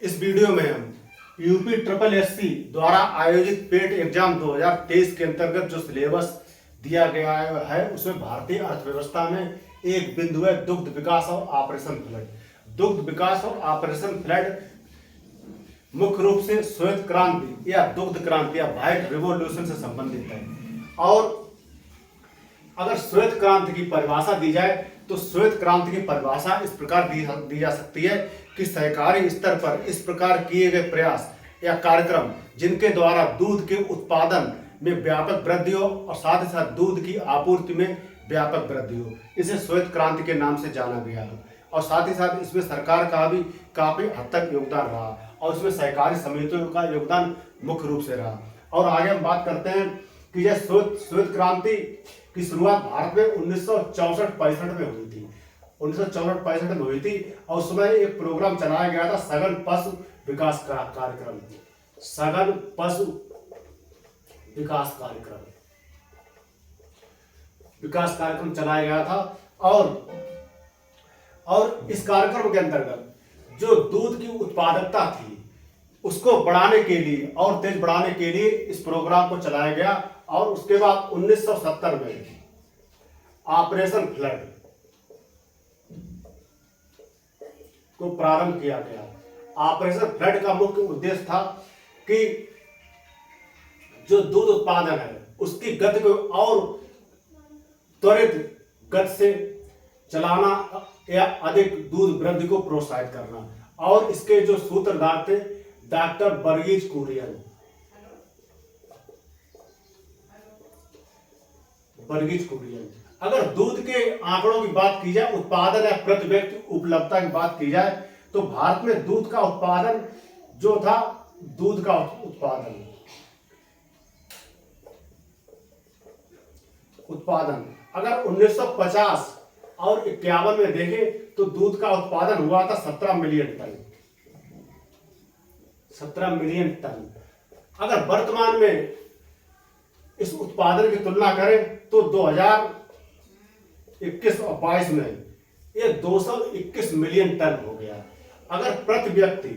इस वीडियो में हम यूपी ट्रिपल एससी द्वारा आयोजित पेट एग्जाम 2023 के अंतर्गत जो सिलेबस दिया गया है उसमें भारतीय अर्थव्यवस्था में एक बिंदु है दुग्ध विकास और ऑपरेशन फ्लड। दुग्ध विकास और ऑपरेशन फ्लड मुख्य रूप से श्वेत क्रांति या दुग्ध क्रांति या व्हाइट रिवॉल्यूशन से संबंधित है। और अगर श्वेत क्रांति की परिभाषा दी जाए तो श्वेत क्रांति की परिभाषा इस प्रकार दी जा सकती है कि सहकारी स्तर पर इस प्रकार किए गए प्रयास या कार्यक्रम जिनके द्वारा दूध के उत्पादन में व्यापक वृद्धि हो और साथ ही साथ दूध की आपूर्ति में व्यापक वृद्धि हो, इसे श्वेत क्रांति के नाम से जाना गया है। और साथ ही साथ इसमें सरकार का भी काफी हद तक योगदान रहा और इसमें सहकारी समितियों का योगदान मुख्य रूप से रहा। और आगे हम बात करते हैं कि यह श्वेत क्रांति की शुरुआत भारत में 1964-65 में हुई थी। 1964-65 में हुई थी और उस समय एक प्रोग्राम चलाया गया था सघन पशु विकास कार्यक्रम। सघन पशु विकास कार्यक्रम चलाया गया था। और इस कार्यक्रम के अंतर्गत जो दूध की उत्पादकता थी उसको बढ़ाने के लिए और तेज बढ़ाने के लिए इस प्रोग्राम को चलाया गया। और उसके बाद 1970 में ऑपरेशन फ्लड को प्रारंभ किया गया। ऑपरेशन फ्लड का मुख्य उद्देश्य था कि जो दूध उत्पादन है उसकी गति को और त्वरित गति से चलाना या अधिक दूध वृद्धि को प्रोत्साहित करना। और इसके जो सूत्रधार थे डॉक्टर वर्गीज कुरियन। अगर दूध के आंकड़ों की बात की जाए, उत्पादन या प्रति व्यक्ति उपलब्धता की बात की जाए तो भारत में दूध का उत्पादन जो था उत्पादन अगर 1950 और 51 में देखें तो दूध का उत्पादन हुआ था 17 मिलियन टन। अगर वर्तमान में इस उत्पादन की तुलना करें तो 2021 और 22 में ये 221 मिलियन टन हो गया। अगर प्रति व्यक्ति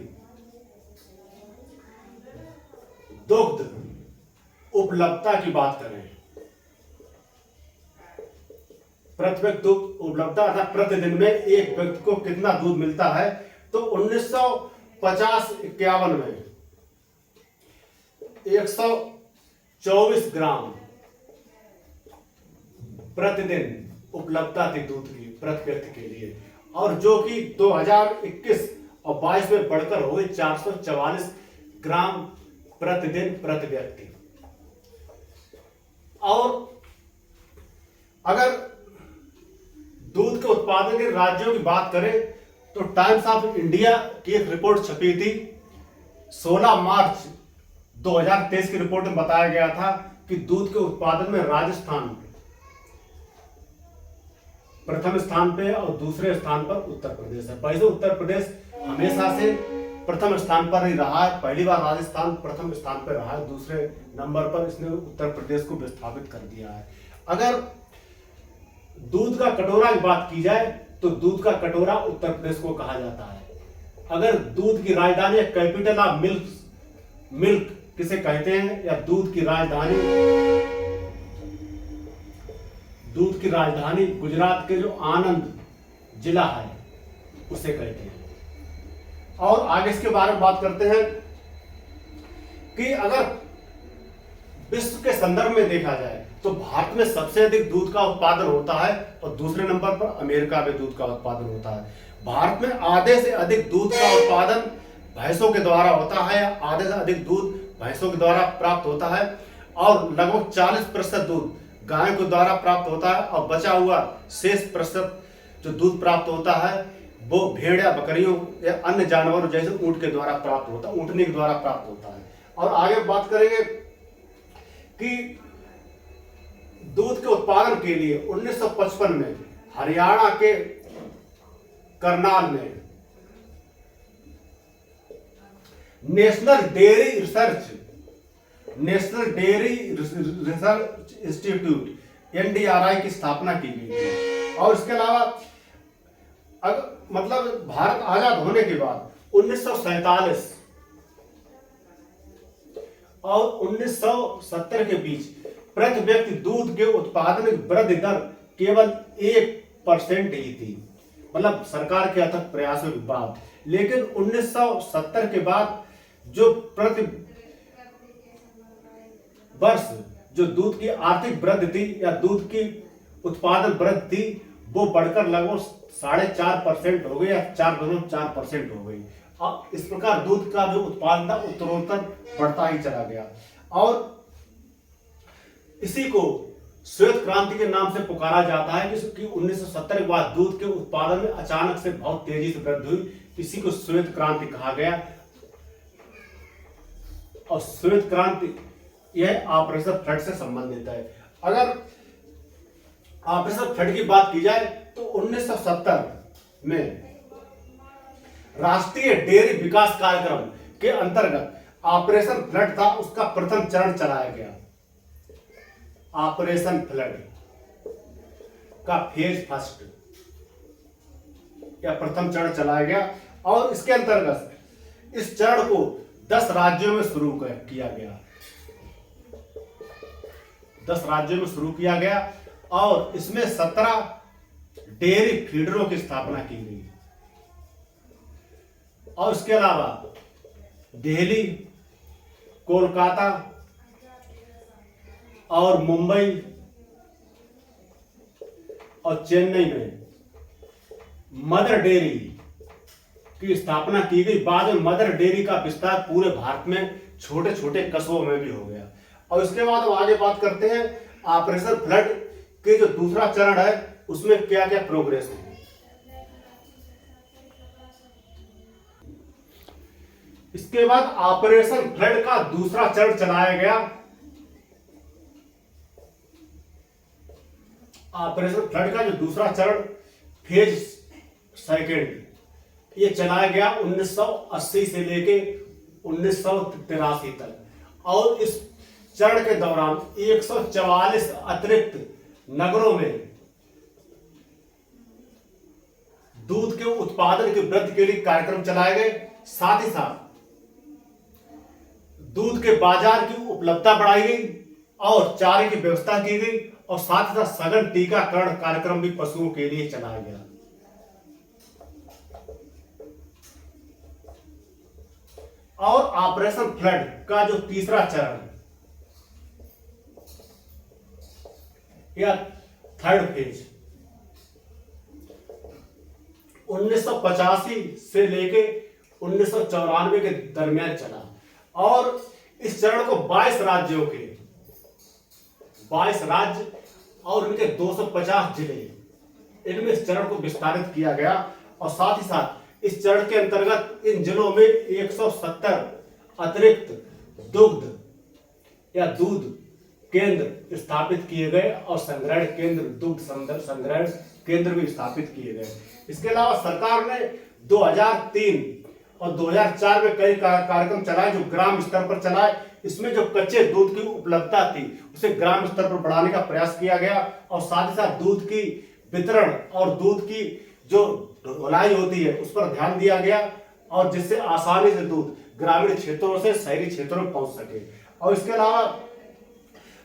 दुग्ध उपलब्धता की बात करें, प्रति व्यक्ति दुग्ध उपलब्धता अर्थात प्रतिदिन में एक व्यक्ति को कितना दूध मिलता है तो 1950-51 में 124 ग्राम प्रतिदिन उपलब्धता थी दूध की प्रति व्यक्ति के लिए। और जो कि 2021 और 22 में बढ़कर हो गई 444 ग्राम प्रतिदिन प्रति व्यक्ति। और अगर दूध के उत्पादन के राज्यों की बात करें तो टाइम्स ऑफ इंडिया की एक रिपोर्ट छपी थी 16 मार्च 2023 की रिपोर्ट में बताया गया था कि दूध के उत्पादन में राजस्थान प्रथम स्थान पे और दूसरे स्थान पर उत्तर प्रदेश है। वैसे उत्तर प्रदेश हमेशा से प्रथम स्थान पर ही रहा है, पहली बार राजस्थान प्रथम स्थान पर रहा है, दूसरे नंबर पर इसने उत्तर प्रदेश को विस्थापित कर दिया है। अगर दूध का कटोरा की बात की जाए तो दूध का कटोरा उत्तर प्रदेश को कहा जाता है। अगर दूध की राजधानी कैपिटल ऑफ मिल्क किसे कहते हैं या दूध की राजधानी गुजरात के जो आनंद जिला है उसे कहते हैं। और आगे इसके बारे में बात करते हैं कि अगर विश्व के संदर्भ में देखा जाए तो भारत में सबसे अधिक दूध का उत्पादन होता है और दूसरे नंबर पर अमेरिका में दूध का उत्पादन होता है। भारत में आधे से अधिक दूध का उत्पादन भैंसों के द्वारा होता है या आधे से अधिक दूध भैंसों के द्वारा प्राप्त होता है और लगभग 40% दूध गायों के द्वारा प्राप्त होता है और बचा हुआ शेष प्रतिशत जो दूध प्राप्त होता है वो भेड़ या बकरियों या अन्य जानवरों जैसे ऊंट के द्वारा प्राप्त होता है, ऊंटनी के द्वारा प्राप्त होता है। और आगे बात करेंगे कि दूध के उत्पादन के लिए 1955 में हरियाणा के करनाल में national dairy research institute NDRI की स्थापना की गई थी। और इसके अलावा मतलब भारत आजाद होने के बाद 1947 और 1970 के बीच प्रति व्यक्ति दूध के उत्पादन की वृद्धि दर केवल 1% ही थी, मतलब सरकार के अथक प्रयासों के बाद। लेकिन 1970 के बाद जो प्रति वर्ष जो दूध की आर्थिक वृद्धि थी या दूध की उत्पादन वृद्धि थी, वो बढ़कर लगभग 4.5% हो गई या 4.4% हो गई। अब इस प्रकार दूध का जो उत्पादन था उत्तरोत्तर बढ़ता ही चला गया और इसी को श्वेत क्रांति के नाम से पुकारा जाता है कि 1970 के बाद दूध के उत्पादन में अचानक से बहुत तेजी से वृद्धि हुई, इसी को श्वेत क्रांति कहा गया। और श्वेत क्रांति यह ऑपरेशन फ्लड से संबंधित है। अगर ऑपरेशन फ्लड की बात की जाए तो 1970 में राष्ट्रीय डेयरी विकास कार्यक्रम के अंतर्गत ऑपरेशन फ्लड था, उसका प्रथम चरण चलाया गया। ऑपरेशन फ्लड का फेज फर्स्ट या प्रथम चरण चलाया गया और इसके अंतर्गत इस चरण को 10 राज्यों में शुरू किया गया। 10 राज्यों में शुरू किया गया और इसमें 17 डेयरी फीडरों की स्थापना की गई और इसके अलावा दिल्ली, कोलकाता और मुंबई और चेन्नई में मदर डेयरी की स्थापना की गई। बाद में मदर डेयरी का विस्तार पूरे भारत में छोटे छोटे कस्बों में भी हो गया। और इसके बाद हम आगे बात करते हैं ऑपरेशन फ्लड के जो दूसरा चरण है उसमें क्या क्या प्रोग्रेस हुई। इसके बाद ऑपरेशन फ्लड का दूसरा चरण चलाया गया। ऑपरेशन फ्लड का जो दूसरा चरण फेज सेकेंड ये चलाया गया 1980 से लेके 1983 तक और इस चरण के दौरान 144 अतिरिक्त नगरों में दूध के उत्पादन की वृद्धि के लिए कार्यक्रम चलाए गए। साथ ही साथ दूध के बाजार की उपलब्धता बढ़ाई गई और चारे की व्यवस्था की गई और साथ ही साथ सघन टीकाकरण कार्यक्रम भी पशुओं के लिए चलाया गया। और ऑपरेशन फ्लड का जो तीसरा चरण या थर्ड फेज 1985 से लेके 1994 के दरमियान चला और इस चरण को 22 राज्यों के 22 राज्य और उनके 250 जिले इनमें इस चरण को विस्तारित किया गया और साथ ही साथ इस चरण के अंतर्गत इन जिलों में 170 अतिरिक्त दुग्ध या दूध केंद्र स्थापित किए गए और संग्रहण केंद्र दुग्ध संग्रहण केंद्र भी स्थापित किए गए। इसके अलावा सरकार ने 2003 और 2004 में कई कार्यक्रम चलाए जो ग्राम स्तर पर चलाए। इसमें जो कच्चे दूध की उपलब्धता थी उसे ग्राम स्तर पर बढ़ाने का प्रयास किया गया और साथ ही साथ दूध की वितरण और दूध की जो ढुलाई होती है उस पर ध्यान दिया गया और जिससे आसानी से दूध ग्रामीण क्षेत्रों से शहरी क्षेत्रों में पहुंच सके। और इसके अलावा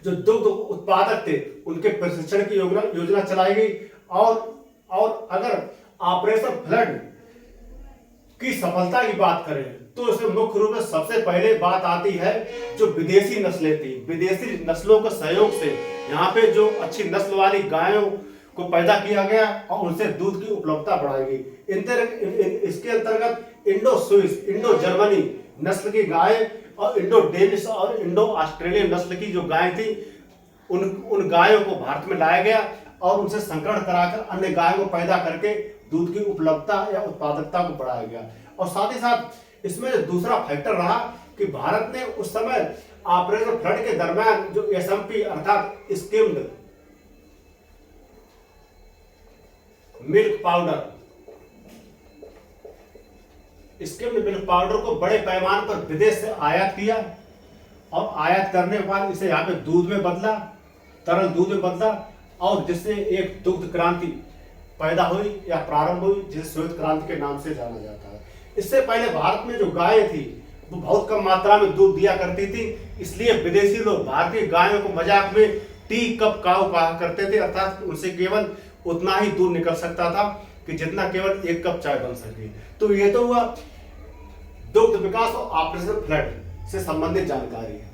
जो दुग्ध उत्पादक थे उनके प्रशिक्षण की योजना चलाई गई और अगर ऑपरेशन फ्लड की सफलता की बात करें तो इसमें मुख्य रूप से सबसे पहले बात आती है जो विदेशी नस्लें थी। विदेशी नस्लों के सहयोग से यहाँ पे जो अच्छी नस्ल वाली गायों को पैदा किया गया और उनसे दूध की उपलब्धता बढ़ाई गई। इसके अंतर्गत इंडो स्विस, इंडो जर्मनी नस्ल की गायें और इंडो डेनिश और इंडो ऑस्ट्रेलियन नस्ल की जो गायें थी उन गायों को भारत में लाया गया और उनसे संकरण कराकर अन्य गायों को पैदा करके दूध की उपलब्धता या उत्पादकता को बढ़ाया गया। और साथ ही साथ इसमें दूसरा फैक्टर रहा कि भारत ने उस समय ऑपरेशन फ्लड के दरमियान जो एसएमपी अर्थात स्किम्ड मिल्क पाउडर को बड़े पैमाने पर विदेश से आयात किया और आयात करने के बाद इसे यहाँ पे दूध में बदला, तरल दूध में बदला और जिससे एक दुग्ध क्रांति पैदा हुई या प्रारंभ हुई जिसे श्वेत क्रांति के नाम से जाना जाता है। इससे पहले भारत में जो गायें थी वो बहुत कम मात्रा में दूध दिया करती थी, इसलिए विदेशी लोग भारतीय गायों को मजाक में टी कप काऊ कहा करते थे, अर्थात उनसे केवल उतना ही दूध निकल सकता था कि जितना केवल 1 कप चाय बन सके। तो ये तो हुआ दुग्ध विकास और ऑपरेशन फ्लड से संबंधित जानकारी है।